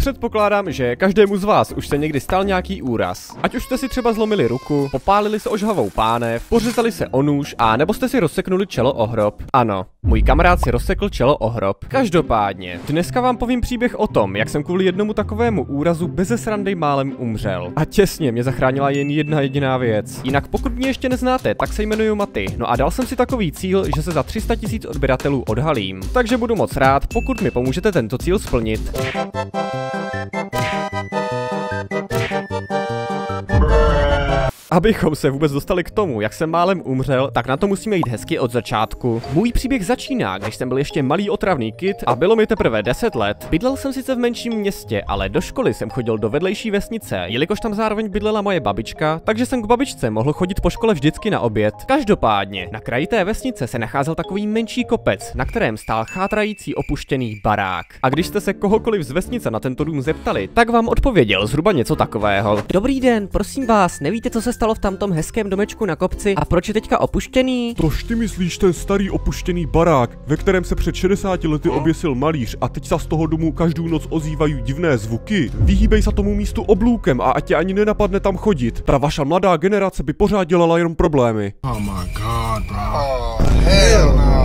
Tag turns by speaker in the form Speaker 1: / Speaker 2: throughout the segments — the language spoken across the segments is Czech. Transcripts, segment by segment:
Speaker 1: Předpokládám, že každému z vás už se někdy stal nějaký úraz. Ať už jste si třeba zlomili ruku, popálili se ožhavou pánev, pořezali se o nůž a nebo jste si rozseknuli čelo o hrob. Ano, můj kamarád si rozsekl čelo o hrob. Každopádně, dneska vám povím příběh o tom, jak jsem kvůli jednomu takovému úrazu beze srandy málem umřel. A těsně mě zachránila jen jedna jediná věc. Jinak pokud mě ještě neznáte, tak se jmenuji Maty. No a dal jsem si takový cíl, že se za 300 000 odběratelů odhalím. Takže budu moc rád, pokud mi pomůžete tento cíl splnit. Abychom se vůbec dostali k tomu, jak jsem málem umřel, tak na to musíme jít hezky od začátku. Můj příběh začíná, když jsem byl ještě malý otravný kid a bylo mi teprve 10 let. Bydlel jsem sice v menším městě, ale do školy jsem chodil do vedlejší vesnice, jelikož tam zároveň bydlela moje babička, takže jsem k babičce mohl chodit po škole vždycky na oběd. Každopádně, na kraji té vesnice se nacházel takový menší kopec, na kterém stál chátrající opuštěný barák. A když jste se kohokoliv z vesnice na tento dům zeptali, tak vám odpověděl zhruba něco takového.
Speaker 2: Dobrý den, prosím vás, nevíte, co se stalo v tamtom hezkém domečku na kopci a proč je teďka opuštěný?
Speaker 3: Proč ty myslíš ten starý opuštěný barák, ve kterém se před 60 lety oběsil malíř a teď se z toho domu každou noc ozývají divné zvuky? Vyhýbej se tomu místu oblůkem a ať tě ani nenapadne tam chodit. Ta vaša mladá generace by pořád dělala jenom problémy.
Speaker 4: Oh my god, bro. Oh, hell no.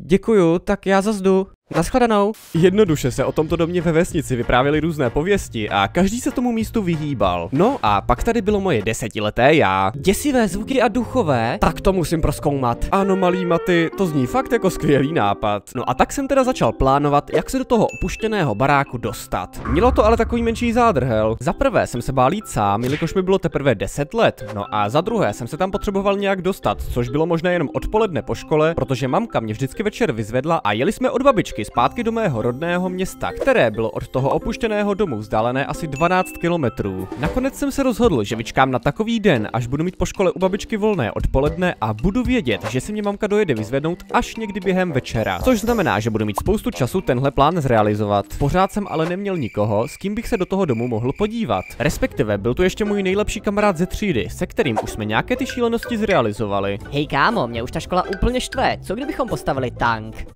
Speaker 2: Děkuju, tak já zas jdu. Naschledanou.
Speaker 1: Jednoduše se o tomto domě ve vesnici vyprávěly různé pověsti a každý se tomu místu vyhýbal. No a pak tady bylo moje 10leté já.
Speaker 2: Děsivé zvuky a duchové? Tak to musím prozkoumat.
Speaker 1: Ano, malý Maty, to zní fakt jako skvělý nápad. No a tak jsem teda začal plánovat, jak se do toho opuštěného baráku dostat. Mělo to ale takový menší zádrhel. Za prvé jsem se bál jít sám, jelikož mi bylo teprve 10 let. No a za druhé jsem se tam potřeboval nějak dostat, což bylo možné jenom odpoledne po škole, protože mamka mě vždycky večer vyzvedla a jeli jsme od babičky zpátky do mého rodného města, které bylo od toho opuštěného domu vzdálené asi 12 kilometrů. Nakonec jsem se rozhodl, že vyčkám na takový den, až budu mít po škole u babičky volné odpoledne a budu vědět, že si mě mamka dojede vyzvednout až někdy během večera. Což znamená, že budu mít spoustu času tenhle plán zrealizovat. Pořád jsem ale neměl nikoho, s kým bych se do toho domu mohl podívat. Respektive byl tu ještě můj nejlepší kamarád ze třídy, se kterým už jsme nějaké ty šílenosti zrealizovali.
Speaker 2: Hej kámo, mě už ta škola úplně štve. Co kdybychom postavili tank?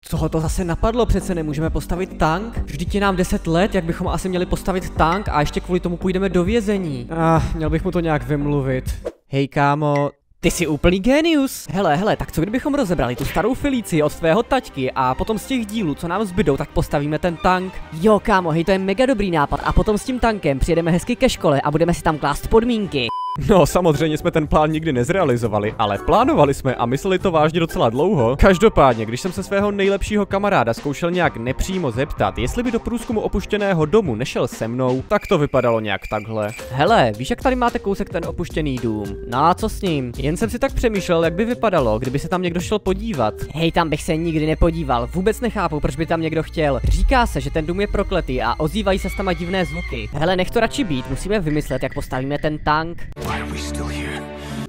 Speaker 2: Co ho to zase napadlo? Přece nemůžeme postavit tank? Vždyť je nám 10 let, jak bychom asi měli postavit tank a ještě kvůli tomu půjdeme do vězení.
Speaker 1: Měl bych mu to nějak vymluvit.
Speaker 2: Hej kámo, ty jsi úplný genius. Hele, tak co kdybychom rozebrali tu starou Felici od tvého taťky a potom z těch dílů, co nám zbydou, tak postavíme ten tank? Jo kámo, hej, to je mega dobrý nápad a potom s tím tankem přijedeme hezky ke škole a budeme si tam klást podmínky.
Speaker 1: No, samozřejmě jsme ten plán nikdy nezrealizovali, ale plánovali jsme a mysleli to vážně docela dlouho. Každopádně, když jsem se svého nejlepšího kamaráda zkoušel nějak nepřímo zeptat, jestli by do průzkumu opuštěného domu nešel se mnou, tak to vypadalo nějak takhle.
Speaker 2: Hele, víš, jak tady máte kousek ten opuštěný dům? No a co s ním?
Speaker 1: Jen jsem si tak přemýšlel, jak by vypadalo, kdyby se tam někdo šel podívat.
Speaker 2: Hej, tam bych se nikdy nepodíval, vůbec nechápu, proč by tam někdo chtěl. Říká se, že ten dům je prokletý a ozývají se tam divné zvuky. Hele, nech to radši být, musíme vymyslet, jak postavíme ten tank.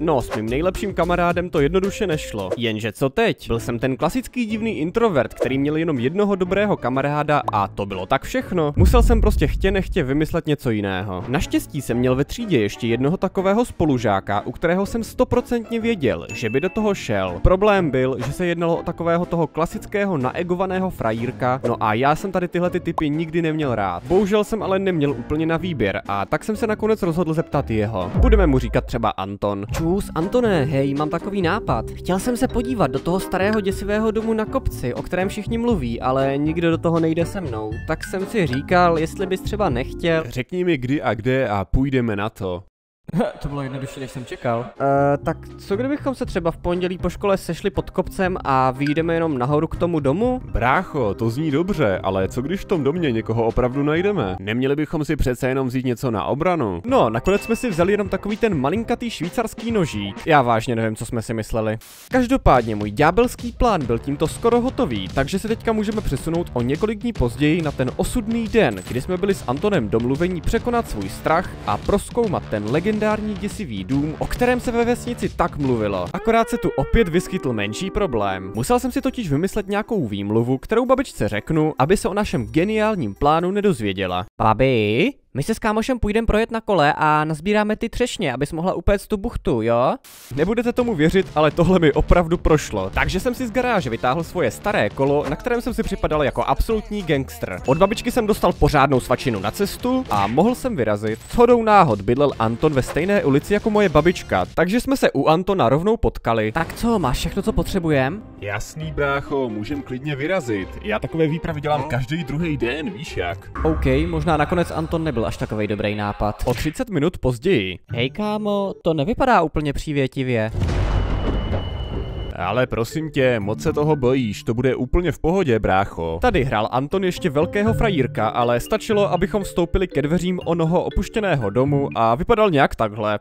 Speaker 1: No, s mým nejlepším kamarádem to jednoduše nešlo. Jenže co teď? Byl jsem ten klasický divný introvert, který měl jenom jednoho dobrého kamaráda a to bylo tak všechno. Musel jsem prostě chtě nechtě vymyslet něco jiného. Naštěstí jsem měl ve třídě ještě jednoho takového spolužáka, u kterého jsem 100% věděl, že by do toho šel. Problém byl, že se jednalo o takového toho klasického naegovaného frajírka, no a já jsem tady tyhle typy nikdy neměl rád. Bohužel jsem ale neměl úplně na výběr a tak jsem se nakonec rozhodl zeptat jeho. Budeme mu říkat třeba Anton.
Speaker 2: Čus, Antone, hej, mám takový nápad. Chtěl jsem se podívat do toho starého děsivého domu na kopci, o kterém všichni mluví, ale nikdo do toho nejde se mnou. Tak jsem si říkal, jestli bys třeba nechtěl.
Speaker 3: Řekni mi kdy a kde a půjdeme na to.
Speaker 1: To bylo jednodušší, než jsem čekal. Tak co kdybychom se třeba v pondělí po škole sešli pod kopcem a vyjdeme jenom nahoru k tomu domu?
Speaker 3: Brácho, to zní dobře, ale co když v tom domě někoho opravdu najdeme? Neměli bychom si přece jenom vzít něco na obranu?
Speaker 1: No, nakonec jsme si vzali jenom takový ten malinkatý švýcarský nožík. Já vážně nevím, co jsme si mysleli. Každopádně můj ďábelský plán byl tímto skoro hotový, takže se teďka můžeme přesunout o několik dní později na ten osudný den, kdy jsme byli s Antonem domluvení překonat svůj strach a prozkoumat ten legendární děsivý dům, o kterém se ve vesnici tak mluvilo. Akorát se tu opět vyskytl menší problém. Musel jsem si totiž vymyslet nějakou výmluvu, kterou babičce řeknu, aby se o našem geniálním plánu nedozvěděla.
Speaker 2: Babi, My se s kámošem půjdeme projet na kole a nazbíráme ty třešně, abys mohla upéct tu buchtu, jo?
Speaker 1: Nebudete tomu věřit, ale tohle mi opravdu prošlo. Takže jsem si z garáže vytáhl svoje staré kolo, na kterém jsem si připadal jako absolutní gangster. Od babičky jsem dostal pořádnou svačinu na cestu a mohl jsem vyrazit. Shodou náhod bydlel Anton ve stejné ulici jako moje babička, takže jsme se u Antona rovnou potkali.
Speaker 2: Tak co, máš všechno, co potřebujem?
Speaker 3: Jasný, brácho, můžem klidně vyrazit. Já takové výpravy dělám každý druhý den, víš jak.
Speaker 2: OK, možná nakonec Anton nebyl až takovej dobrý nápad.
Speaker 1: O 30 minut později.
Speaker 2: Hej kámo, to nevypadá úplně přívětivě.
Speaker 3: Ale prosím tě, moc se toho bojíš, to bude úplně v pohodě, brácho.
Speaker 1: Tady hrál Anton ještě velkého frajírka, ale stačilo, abychom vstoupili ke dveřím onoho opuštěného domu a vypadal nějak takhle.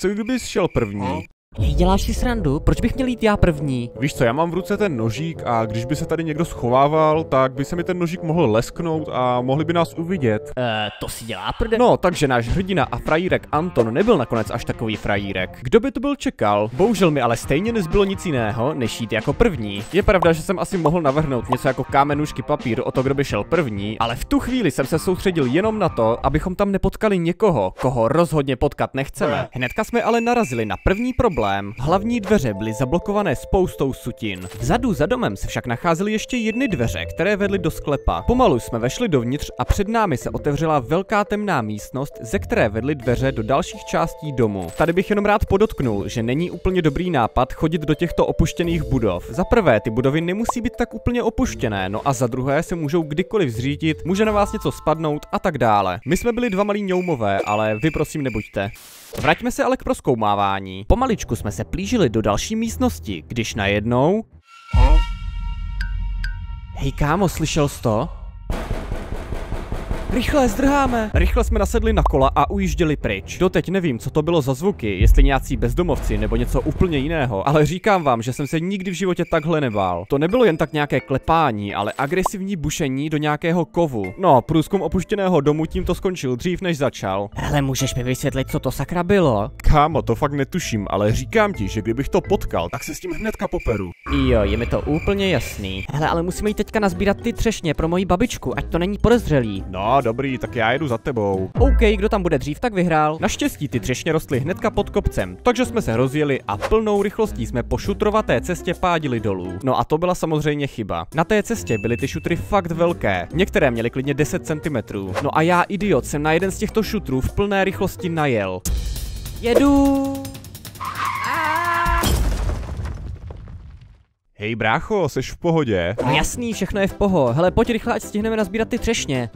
Speaker 3: Co kdybys šel první?
Speaker 2: Hej, děláš si srandu? Proč bych měl jít já první?
Speaker 3: Víš co, já mám v ruce ten nožík a když by se tady někdo schovával, tak by se mi ten nožík mohl lesknout a mohli by nás uvidět.
Speaker 2: To si dělá prde.
Speaker 1: No, takže náš hrdina a frajírek Anton nebyl nakonec až takový frajírek. Kdo by to byl čekal? Bohužel mi ale stejně nezbylo nic jiného, než jít jako první. Je pravda, že jsem asi mohl navrhnout něco jako kámen, nůžky, papír o to, kdo by šel první, ale v tu chvíli jsem se soustředil jenom na to, abychom tam nepotkali někoho, koho rozhodně potkat nechceme. Hnedka jsme ale narazili na první problém. Hlavní dveře byly zablokované spoustou sutin. Vzadu za domem se však nacházely ještě jedny dveře, které vedly do sklepa. Pomalu jsme vešli dovnitř a před námi se otevřela velká temná místnost, ze které vedly dveře do dalších částí domu. Tady bych jenom rád podotknul, že není úplně dobrý nápad chodit do těchto opuštěných budov. Za prvé, ty budovy nemusí být tak úplně opuštěné, no a za druhé se můžou kdykoliv zřídit, může na vás něco spadnout a tak dále. My jsme byli dva malí ňoumové, ale vy prosím nebuďte. Vraťme se ale k prozkoumávání. Pomaličku jsme se plížili do další místnosti, když najednou... Hej kámo, slyšel jsi to? Rychle, zdrháme! Rychle jsme nasedli na kola a ujížděli pryč. Doteď nevím, co to bylo za zvuky, jestli nějací bezdomovci nebo něco úplně jiného, ale říkám vám, že jsem se nikdy v životě takhle nebál. To nebylo jen tak nějaké klepání, ale agresivní bušení do nějakého kovu. No, průzkum opuštěného domu tímto skončil dřív, než začal.
Speaker 2: Hele, můžeš mi vysvětlit, co to sakra bylo?
Speaker 3: Kámo, to fakt netuším, ale říkám ti, že kdybych to potkal, tak se s tím hnedka poperu.
Speaker 2: Jo, je mi to úplně jasný. Hele, ale musíme jít teďka nazbírat ty třešně pro moji babičku, ať to není podezřelý.
Speaker 3: No, dobrý, tak já jedu za tebou.
Speaker 2: OK, kdo tam bude dřív, tak vyhrál.
Speaker 1: Naštěstí ty třešně rostly hnedka pod kopcem, takže jsme se rozjeli a plnou rychlostí jsme po šutrovaté cestě pádili dolů. No a to byla samozřejmě chyba. Na té cestě byly ty šutry fakt velké, některé měly klidně 10 cm. No a já, idiot, jsem na jeden z těchto šutrů v plné rychlosti najel.
Speaker 2: Jedu!
Speaker 3: Hej brácho, seš v pohodě?
Speaker 2: No jasný, všechno je v poho. Hele, pojď rychle, ať stihneme nazbírat ty třešně.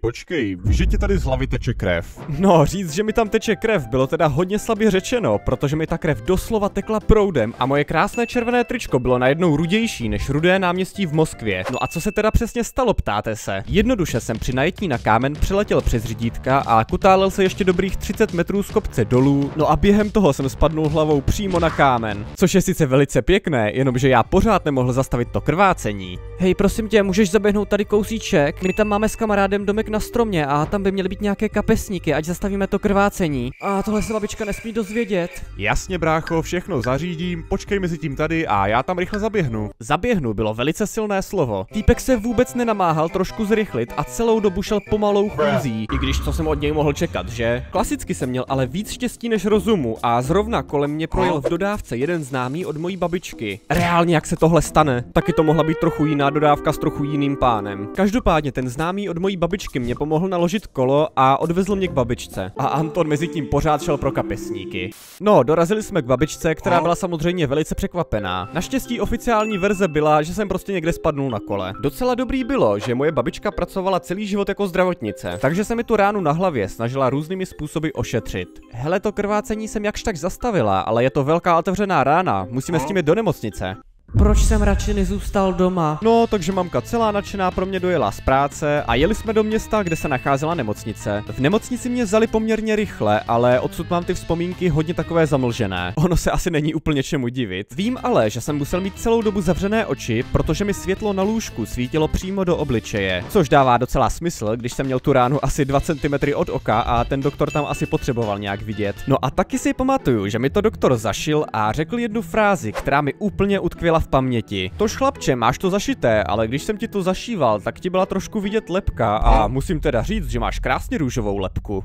Speaker 3: Počkej, víš, že ti tady z hlavy teče krev.
Speaker 1: No, říct, že mi tam teče krev, bylo teda hodně slabě řečeno, protože mi ta krev doslova tekla proudem a moje krásné červené tričko bylo najednou rudější než rudé náměstí v Moskvě. No a co se teda přesně stalo, ptáte se? Jednoduše jsem při najetí na kámen přeletěl přes řídítka a kutálel se ještě dobrých 30 metrů z kopce dolů, no a během toho jsem spadnul hlavou přímo na kámen. Což je sice velice pěkné, jenomže já pořád nemohl zastavit to krvácení.
Speaker 2: Hej, prosím tě, můžeš zaběhnout tady kousíček? My tam máme s kamarádem domek na stromě a tam by měly být nějaké kapesníky, ať zastavíme to krvácení. A tohle se babička nesmí dozvědět.
Speaker 3: Jasně brácho, všechno zařídím, počkej mezi tím tady a já tam rychle zaběhnu.
Speaker 1: Zaběhnu bylo velice silné slovo. Týpek se vůbec nenamáhal trošku zrychlit a celou dobu šel pomalou chůzí, i když co jsem od něj mohl čekat, že? Klasicky jsem měl ale víc štěstí než rozumu a zrovna kolem mě projel v dodávce jeden známý od mojí babičky. Reálně jak se tohle stane, taky to mohla být trochu jiná dodávka s trochu jiným pánem. Každopádně ten známý od mojí babičky mě pomohl naložit kolo a odvezl mě k babičce. A Anton mezi tím pořád šel pro kapesníky. No, dorazili jsme k babičce, která byla samozřejmě velice překvapená. Naštěstí oficiální verze byla, že jsem prostě někde spadnul na kole. Docela dobrý bylo, že moje babička pracovala celý život jako zdravotnice, takže se mi tu ránu na hlavě snažila různými způsoby ošetřit. Hele, to krvácení jsem jakž tak zastavila, ale je to velká otevřená rána, musíme s tím jít do nemocnice.
Speaker 2: Proč jsem radši nezůstal doma?
Speaker 1: No, takže mamka celá nadšená pro mě dojela z práce a jeli jsme do města, kde se nacházela nemocnice. V nemocnici mě vzali poměrně rychle, ale odsud mám ty vzpomínky hodně takové zamlžené. Ono se asi není úplně čemu divit. Vím ale, že jsem musel mít celou dobu zavřené oči, protože mi světlo na lůžku svítilo přímo do obličeje. Což dává docela smysl, když jsem měl tu ránu asi 2 cm od oka a ten doktor tam asi potřeboval nějak vidět. No a taky si pamatuju, že mi to doktor zašil a řekl jednu frázi, která mi úplně utkvěla měla v paměti. Tož chlapče, máš to zašité, ale když jsem ti to zašíval, tak ti byla trošku vidět lebka a musím teda říct, že máš krásně růžovou lebku.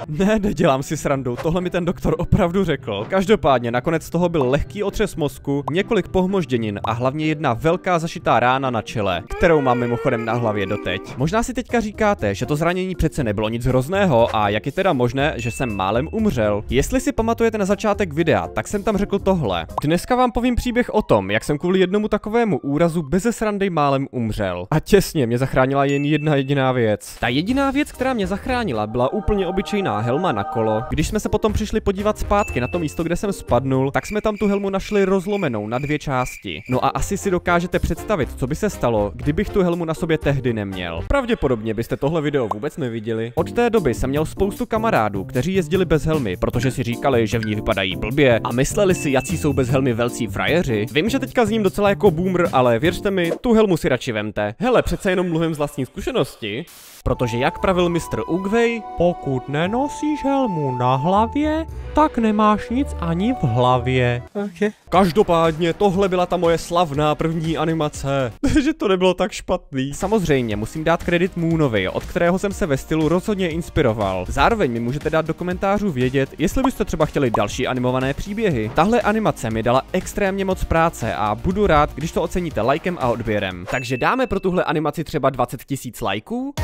Speaker 1: Ne, nedělám si srandu, tohle mi ten doktor opravdu řekl. Každopádně nakonec z toho byl lehký otřes mozku, několik pohmožděnin a hlavně jedna velká zašitá rána na čele, kterou mám mimochodem na hlavě doteď. Možná si teďka říkáte, že to zranění přece nebylo nic hrozného a jak je teda možné, že jsem málem umřel. Jestli si pamatujete na začátek videa, tak jsem tam řekl tohle. Dneska vám povím příběh o tom, jak jsem kvůli jednomu takovému úrazu beze srandy málem umřel. A těsně mě zachránila jen jedna jediná věc. Ta jediná věc, která mě zachránila, byla úplně obyčejná helma na kolo. Když jsme se potom přišli podívat zpátky na to místo, kde jsem spadnul, tak jsme tam tu helmu našli rozlomenou na dvě části. No a asi si dokážete představit, co by se stalo, kdybych tu helmu na sobě tehdy neměl. Pravděpodobně byste tohle video vůbec neviděli. Od té doby jsem měl spoustu kamarádů, kteří jezdili bez helmy, protože si říkali, že v ní vypadají blbě a mysleli si, jací jsou bez helmy velcí frajeři. Vím, že teďka zním docela jako boomer, ale věřte mi, tu helmu si radši vemte. Hele, přece jenom mluvím z vlastní zkušenosti. Protože jak pravil mistr Ugvej, pokud nenosíš helmu na hlavě, tak nemáš nic ani v hlavě. Okay. Každopádně tohle byla ta moje slavná první animace. Že to nebylo tak špatný. Samozřejmě musím dát kredit Moonovi, od kterého jsem se ve stylu rozhodně inspiroval. Zároveň mi můžete dát do komentářů vědět, jestli byste třeba chtěli další animované příběhy. Tahle animace mi dala extrémně moc práce a budu rád, když to oceníte lajkem a odběrem. Takže dáme pro tuhle animaci třeba 20 000 lajků?